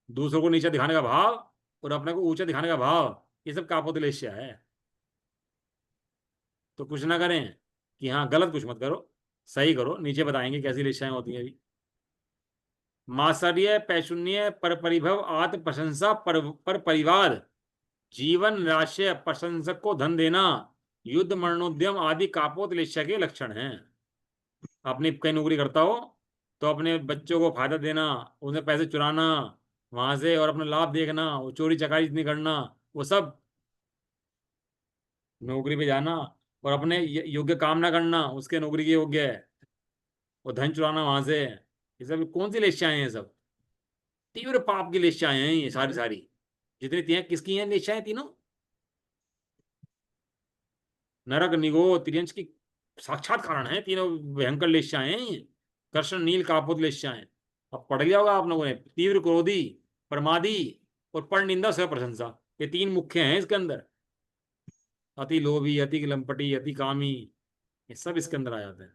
दूसरों को नीचा दिखाने का भाव और अपने को ऊंचा दिखाने का भाव, ये सब कापोतलेश्य है। तो कुछ ना करें कि हाँ गलत कुछ मत करो, सही करो। नीचे बताएंगे कैसी लेशाएं होती हैं अभी। मात्सर्य, पैशून्य, पर परिभव, आत्म प्रशंसा, पर परिवाद, जीवन राश्य, प्रशंसक को धन देना, युद्ध मरणोद्यम आदि कापोतलेश्य के लक्षण हैं। अपनी कहीं नौकरी करता हो तो अपने बच्चों को फायदा देना, उन्हें पैसे चुराना वहां से, और अपना लाभ देखना, वो चोरी चकारी इतनी करना, वो सब नौकरी पे जाना और अपने योग्य काम ना करना, उसके नौकरी के योग्य है, वो धन चुराना वहां से, ये सब कौन सी लेश्याएं हैं? सब तीव्र पाप की लेश्याएं हैं ये सारी सारी, जितनी तीन किसकी हैं लेश्याएं तीनों? नरक, निगो, तिर्यंश की साक्षात कारण है तीनों भयंकर लेश्याएं हैं ये। कर्षण, नील, कापोत लेश्याएं। अब पढ़ लिया होगा आप लोगों ने, तीव्र क्रोधी, प्रमादी और पर निंदा, स्व प्रशंसा, ये तीन मुख्य हैं इसके अंदर। अति लोभी, अति लंपटी, अति कामी, ये सब इसके अंदर आ जाते हैं।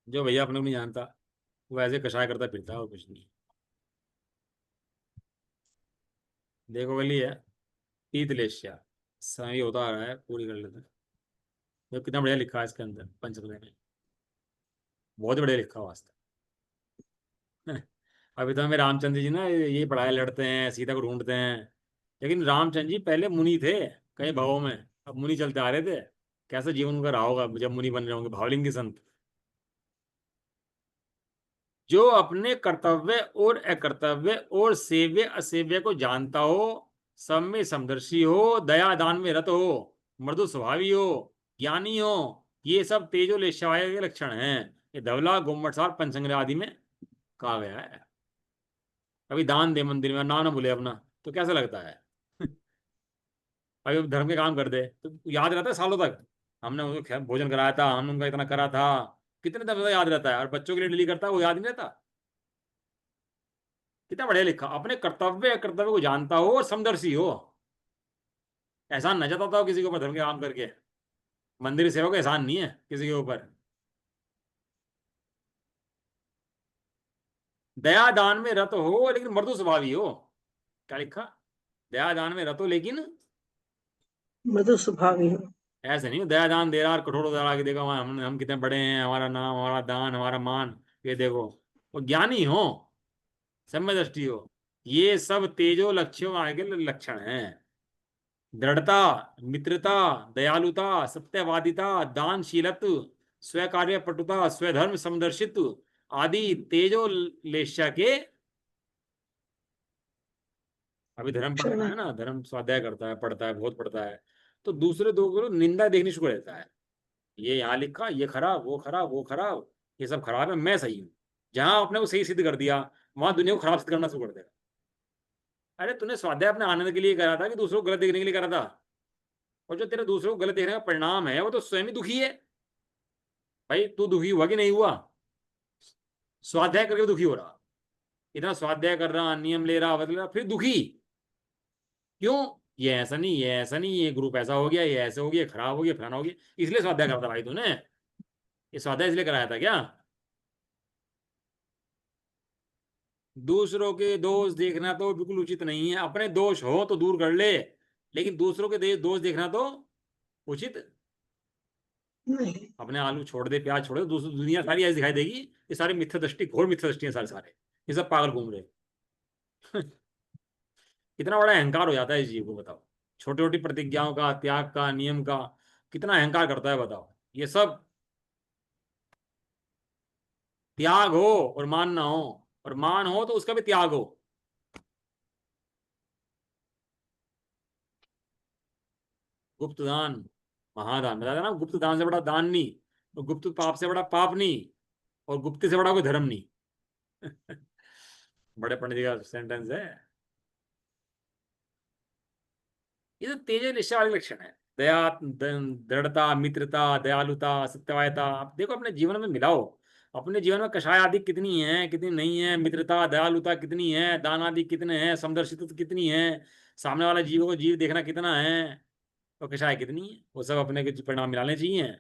जो भैया अपने को नहीं जानता, वो ऐसे कषाय करता फिरता है और कुछ नहीं। देखो गली है शीतलेश्या, समय होता आ रहा है, पूरी कर लेते हैं। देखो कितना बढ़िया लिखा है इसके अंदर पंचतंत्र में, बहुत बढ़िया लिखा हुआ वास्तव। अभी तो हमें रामचंद्र जी ना ये पढ़ाए, लड़ते हैं, सीता को ढूंढते हैं, लेकिन रामचंद्र जी पहले मुनि थे कई भावों में, अब मुनि चलते आ रहे थे। कैसा जीवन उनका रहा होगा जब मुनि बन रहे होंगे, भावलिंगी संत, जो अपने कर्तव्य और अकर्तव्य और सेव्य असेव्य को जानता हो, सब में समदर्शी हो, दया दान में रत हो, मृदु स्वभावी हो, ज्ञानी हो, ये सब तेजो लेशाय के लक्षण हैं। ये धवला, गोमटसार, पंचंग्र आदि में कहा गया है। अभी दान दे मंदिर में, ना ना भूले अपना, तो कैसा लगता है? अभी धर्म के काम कर दे तो याद रहता है सालों तक, हमने उनको भोजन कराया था, हमने उनका इतना करा था, कितने दफे याद रहता है। और बच्चों के लिए डिलीट करता है, वो याद नहीं रहता। कितना बढ़िया लिखा, अपने कर्तव्य कर्तव्य को जानता हो और समदर्शी हो, एहसान न जताता हो किसी के ऊपर धर्म के काम करके। मंदिर सेवा का एहसान नहीं है किसी के ऊपर। दया दान में रत हो लेकिन मृदु स्वभावी हो, क्या लिखा? दया दान में रत हो लेकिन
मृदु स्वभावी हो।
ऐसे नहीं दया दान दे रहा और कठोर उतारा के देखो हम कितने बड़े हैं, हमारा नाम, हमारा दान, हमारा मान, ये देखो। वो ज्ञानी हो, सम्य दृष्टि हो, ये सब तेजो लक्ष्यों आगे लक्षण हैं। दृढ़ता, मित्रता, दयालुता, सत्यवादिता, दानशीलत्व, स्वीकार्य पटुता, स्वधर्म समदर्शित्व आदि तेजो लेश्या के। अभी धर्म
क्षण
पढ़ता
है।
है ना, धर्म स्वाध्याय करता है, पढ़ता है, बहुत पढ़ता है, तो दूसरे दो को निंदा देखनी शुरू कर देता है। ये यहाँ लिखा, ये खराब, वो खराब, वो खराब, ये सब खराब है, मैं सही हूँ। जहां अपने को सही सिद्ध कर दिया, वहां दुनिया को खराब सिद्ध करना शुरू कर देगा। अरे तूने स्वाध्याय अपने आनंद के लिए करा था कि दूसरों को गलत देखने के लिए करा था? और जो तेरे दूसरों को गलत देखने का परिणाम है वो तो स्वयं ही दुखी है। भाई तू दुखी हुआ कि नहीं हुआ? स्वाध्याय करके दुखी हो रहा, इतना स्वाध्याय कर रहा, नियम ले रहा, अवध ले रहा, फिर दुखी क्यों? ये ऐसा नहीं, ये ऐसा नहीं, ये ग्रुप ऐसा हो गया, ये ऐसे हो गया, खराब हो गया, फलाना हो गया, इसलिए स्वाध्याय करता भाई तूने? ये स्वाध्याय इसलिए कराया था क्या? दूसरों के दोष देखना तो बिल्कुल उचित नहीं है। अपने दोष हो तो दूर कर ले, लेकिन दूसरों के दोष देखना तो उचित।
नहीं।
अपने आलू छोड़ दे, प्याज छोड़ दे, दूसरी दुनिया सारी ऐसी दिखाई देगी। ये सारे मिथ्या दृष्टि, घोर मिथ्या दृष्टि है सारे सारे। ये सब पागल घूम रहे। कितना बड़ा अहंकार हो जाता है इस जीव को, बताओ। छोटी छोटी प्रतिज्ञाओं का, त्याग का, नियम का कितना अहंकार करता है, बताओ। ये सब त्याग हो और मान ना हो, और मान हो तो उसका भी त्याग हो। गुप्त दान महादान, बताया था ना, गुप्त दान से बड़ा दान नहीं, और गुप्त पाप से बड़ा पाप नहीं, और गुप्ती से बड़ा कोई धर्म नहीं। बड़े पंडित जी का सेंटेंस है। ये तो तेज निश्चय वाले लक्षण है। दया, दृढ़ता, मित्रता, दयालुता, सत्यवायता। आप देखो अपने जीवन में मिलाओ। अपने जीवन में कषाय आदि कितनी है, कितनी नहीं है, मित्रता दयालुता कितनी है, दान आदि कितने हैं, समदर्शिता कितनी है, सामने वाला जीवों को जीव देखना कितना है, और कषाय कितनी है, वो सब अपने के परिणाम मिलाने चाहिए।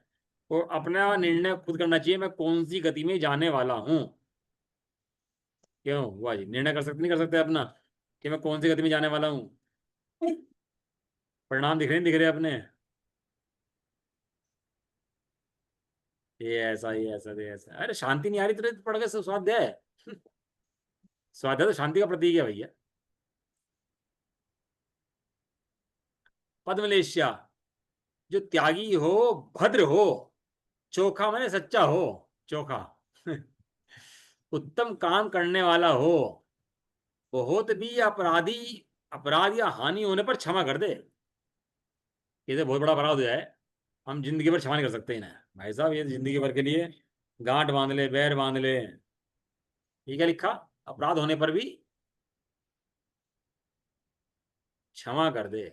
और अपना निर्णय खुद करना चाहिए, मैं कौन सी गति में जाने वाला हूँ। क्यों हुआ जी? निर्णय कर सकते नहीं कर सकते अपना, कि मैं कौन सी गति में जाने वाला हूँ? परिणाम दिख रहे नहीं दिख रहे अपने? ये ऐसा ये ऐसा, अरे शांति नहीं आ रही तुरंत पढ़ के स्वाध्याय। स्वाध्याय तो शांति का प्रतीक है भैया। पद्मलेश्या, जो त्यागी हो, भद्र हो, चोखा माने सच्चा हो, चोखा। उत्तम काम करने वाला हो, बहुत भी अपराधी, अपराध या हानि होने पर क्षमा कर दे। ये तो बहुत बड़ा अपराध हो जाए, हम जिंदगी भर क्षमा नहीं कर सकते इन्हें भाई साहब। ये जिंदगी भर के लिए गांठ बांध ले, बैर बांध ले। ये क्या लिखा? अपराध होने पर भी क्षमा कर दे।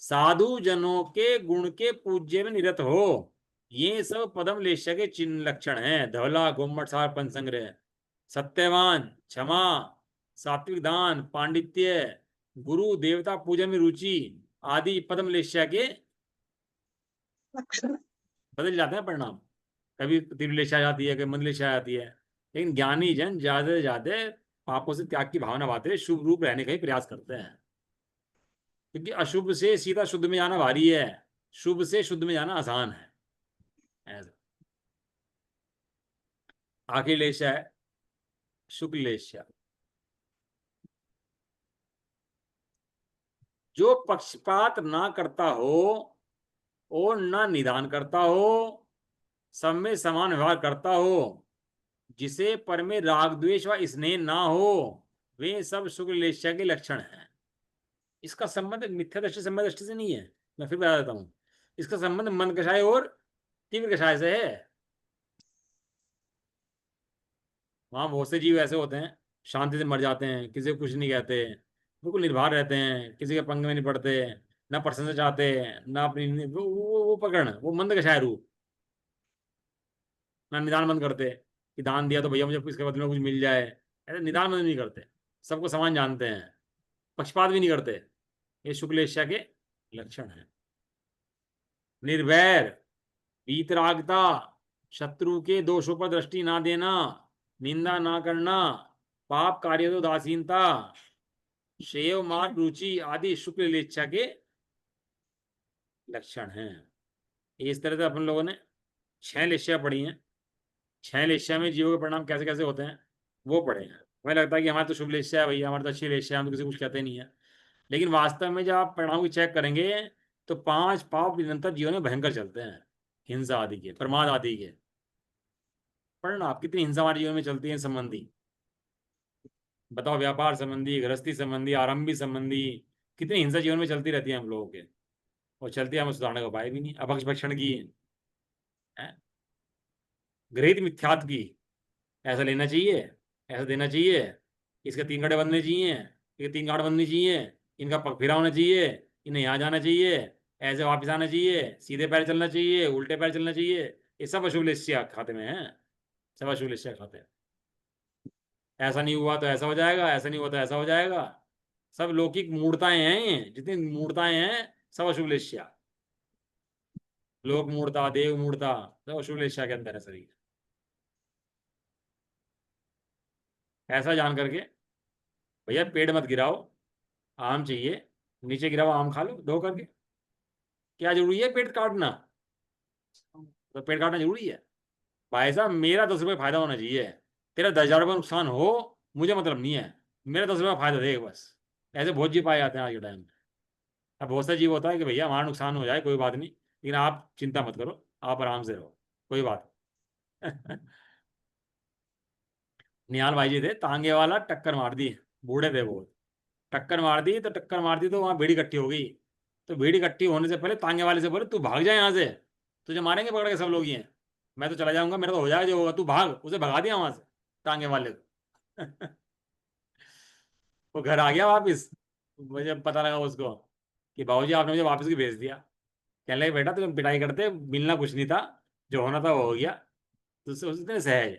साधु जनों के गुण के पूज्य में निरत हो। ये सब पदम लेश्य के चिन्ह लक्षण हैं। धवला, गोमट, सार, पंच संग्रह, सत्यवान, क्षमा, सात्विक दान, पांडित्य, गुरु देवता पूजन में रुचि आदि पदम लेश्य के
लक्षण।
बदल जाते हैं परिणाम। कभी त्रिलेशा आ जाती है, कभी मंदलेशा आ जाती है। लेकिन ज्ञानी जन ज्यादा से ज्यादा पापों से त्याग की भावना पाते हुए शुभ रूप रहने का ही प्रयास करते हैं। क्योंकि अशुभ से सीधा शुद्ध में जाना भारी है, शुभ से शुद्ध में जाना आसान है। ऐसा आखिरी लेशा है शुक्ल लेशा। जो पक्षपात ना करता हो और ना निदान करता हो, सब में समान व्यवहार करता हो, जिसे पर में राग द्वेष व स्नेह ना हो, वे सब शुक्ल लेशा के लक्षण हैं। इसका संबंध मिथ्या दृष्टि संबंध दृष्टि से नहीं है, मैं फिर बता देता हूं। इसका संबंध मन कषाय और तीव्र कषाय से है। वहां बहुत से जीव ऐसे होते हैं, शांति से मर जाते हैं, किसी को कुछ नहीं कहते, बिल्कुल निर्भर रहते हैं, किसी के पंग में नहीं पड़ते, ना प्रशंसा चाहते, ना अपनी वो पकड़, वो मंद कषाय रूप। ना निदान बंद करते कि दान दिया तो भैया मुझे इसके बदले में कुछ मिल जाए, ऐसे निदान बंद नहीं करते। सबको समान जानते हैं, पक्षपात भी नहीं करते। ये शुक्ल एशिया के लक्षण हैं। निर्वैर, वीतरागता, शत्रु के दोषों पर दृष्टि ना देना, निंदा ना करना, पाप कार्य तो उदासीनता, शैव मार्ग रुचि आदि शुक्ल लेच्छा के लक्षण हैं। इस तरह से अपन लोगों ने 6 लेशिया पढ़ी हैं। 6 लेशिया में जीवों के परिणाम कैसे कैसे होते हैं वो पढ़े हैं। हमें लगता है कि हमारे तो शुभ लेशिया है भैया, हमारे तो अच्छी लेशिया, हम तो किसी कुछ कहते नहीं है। लेकिन वास्तव में जब आप परिणाम की चेक करेंगे तो 5 पाप निरंतर जीवन में भयंकर चलते हैं। हिंसा आदि के, प्रमाद आदि के परिणाम। कितनी हिंसा हमारे जीवन में चलती है संबंधी, बताओ। व्यापार संबंधी, गृहस्थी संबंधी, आरंभी संबंधी, कितनी हिंसा जीवन में चलती रहती है हम लोगों के। और चलती है, हमें सुधारने का उपाय भी नहीं। अपक्ष भक्षण की है, गृहित मिथ्यात्व की, ऐसा लेना चाहिए, ऐसा देना चाहिए, इसके 3 गाड़े बनने चाहिए, ये 3 गाड़ बननी चाहिए, इनका पग फिरा होना चाहिए, इन्हें यहाँ जाना चाहिए, ऐसे वापस आना चाहिए, सीधे पैर चलना चाहिए, उल्टे पैर चलना चाहिए, ये सब अशुभ लेशिया खाते में है, सब अशुभ लेशिया खाते हैं। ऐसा नहीं हुआ तो ऐसा हो जाएगा, ऐसा नहीं हुआ तो ऐसा हो जाएगा, सब लौकिक मूर्ताएं हैं, ये जितनी मूर्ताएं हैं सब अशुभ लेशिया, लोक मूर्ता, देव मूर्ता, सब अशुभ लेशिया के अंदर है शरीर। ऐसा जान करके भैया पेड़ मत गिराओ, आम चाहिए, नीचे गिरा हुआ आम खा लो धो करके, क्या जरूरी है पेड़ काटना? तो पेड़ काटना जरूरी है? भाई साहब मेरा 10 रुपये फायदा होना चाहिए, तेरा 10,000 रुपये नुकसान हो मुझे मतलब नहीं है, मेरा 10 रुपये फायदा देगा बस। ऐसे बहुत जीव पाए जाते हैं आज के टाइम में। अब बहुत सा जीव होता है कि भैया हमारा नुकसान हो जाए कोई बात नहीं, लेकिन आप चिंता मत करो, आप आराम से रहो, कोई बात नहीं। निहाल भाई जी थे, तांगे वाला टक्कर मार दी, बूढ़े थे वो, टक्कर मार दी तो वहां भीड़ इकट्ठी हो गई। तो भीड़ इकट्ठी होने से पहले तांगे वाले से बोले तू भाग जा यहाँ से, तुझे मारेंगे पकड़ के सब लोग ही हैं, मैं तो चला जाऊंगा, मेरा तो हो जाएगा जो होगा, तू भाग। उसे भगा दिया वहां से तांगे वाले को। वो घर आ गया वापिस, मुझे पता लगा उसको कि बाबूजी आपने मुझे वापस भी भेज दिया। कहने लगे बेटा तुम पिटाई करते, मिलना कुछ नहीं था, जो होना था वो हो गया। तो उसने सहज,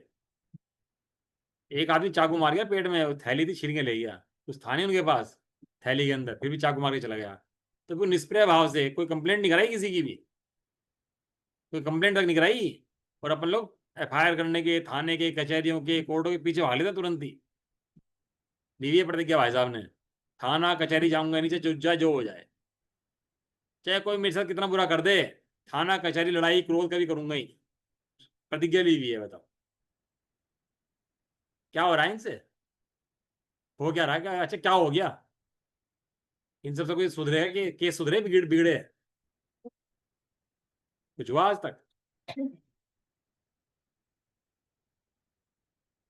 एक आदमी चाकू मार गया पेट में, वो थैली थी छीन के ले गया, कुछ था नहीं उनके पास थैली के अंदर, फिर भी चाकू मार के चला गया। तो कोई निष्प्रय भाव से कोई कंप्लेंट नहीं कराई किसी की भी, कोई कंप्लेंट तक नहीं कराई, और अपन लोग एफआईआर करने के, थाने के, कचहरियों के, कोर्टों के पीछे भाग लेते तुरंत ही। दी है प्रतिज्ञा भाई साहब ने, थाना कचहरी जाऊंगा नीचे, जो जाए जो हो जाए, चाहे कोई मेरे साथ कितना बुरा कर दे, थाना कचहरी लड़ाई क्रोध कभी करूंगा ही, प्रतिज्ञा ली हुई है। बताओ क्या हो रहा है इनसे, हो क्या रहा है, क्या अच्छा क्या हो गया इन सबसे? कोई सुधरे कि केस सुधरे, बिगड़ बिगड़े कुछ हुआ आज तक?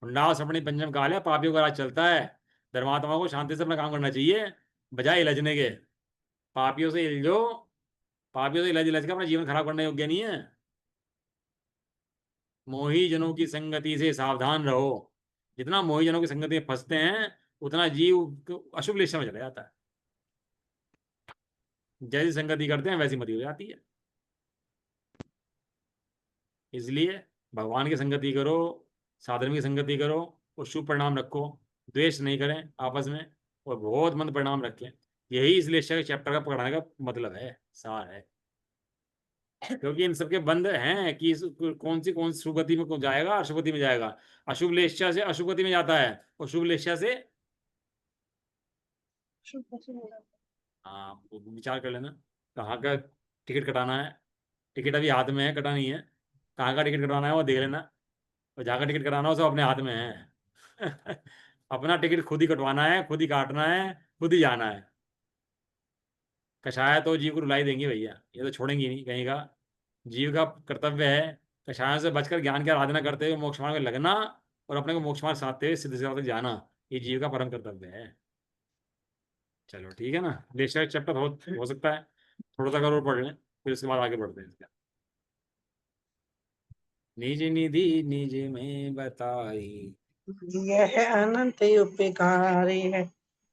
हुंडा सपनी पंचम काल है, पापियों का राज चलता है, धर्मात्मा को शांति से अपना काम करना चाहिए, बजाय इलझने के। पापियों से इलझो, पापियों से इलझ इलझ के अपना जीवन खराब करने योग्य नहीं है। मोही जनों की संगति से सावधान रहो, जितना मोही जनों की संगति में फंसते हैं उतना जीव अशुभ लिस्ट में चला जाता है। जैसी संगति करते हैं वैसी मति हो जाती है। इसलिए भगवान की संगति करो, साधर्म की संगति करो, और शुभ परिणाम रखो, द्वेष नहीं करें आपस में, और बहुत मंद परिणाम रखें। यही इस लेक्चर के चैप्टर का पढ़ाने का मतलब है, सार है। क्योंकि इन सबके बंद हैं कि कौन सी शुभ गति में कौन जाएगा, अशुभ गति में जाएगा। अशुभ लेश्या से अशुभ गति में जाता है, और शुभ लेश्या से, हाँ वो विचार कर लेना कहाँ का टिकट कटाना है। टिकट अभी हाथ में है, कटा नहीं है, कहाँ का टिकट कटाना है वो देख लेना, और जहाँ का टिकट कटाना हो सब अपने हाथ में है। अपना टिकट खुद ही कटवाना है, खुद ही काटना है, खुद ही जाना है। कषाय तो जीव को रुलाई देंगे भैया, ये तो छोड़ेंगी नहीं कहीं का। जीव का कर्तव्य है कषायों से बचकर ज्ञान की आराधना करते हुए मोक्ष मार्ग में लगना, और अपने को मोक्ष मार्ग साधते हुए सिद्ध सेवा तक जाना, ये जीव का परम कर्तव्य है। चलो ठीक है ना, लेक्चर चैप्टर हो सकता है थोड़ा सा और पढ़ लें, फिर उसके बाद आगे बढ़ते हैं इसका। निज निधि निज में बताई,
यह अनंत उपकारी है,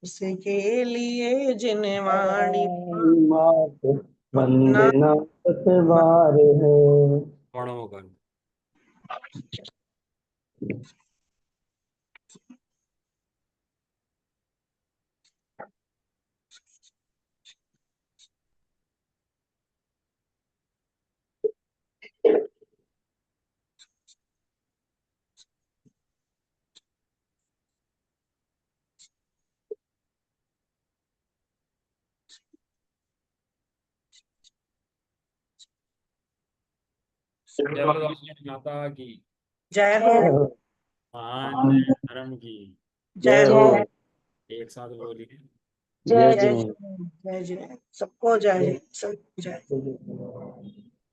उसके लिए जिन वाणी
वंदना बार है।
पढ़ो कर। जय माता की,
जय हो,
महान जय धर्म की,
जय हो,
एक साथ बोलिए।
जय
जय
जय
जय, जय जय, सबको जय जय, सबको जय।
जय।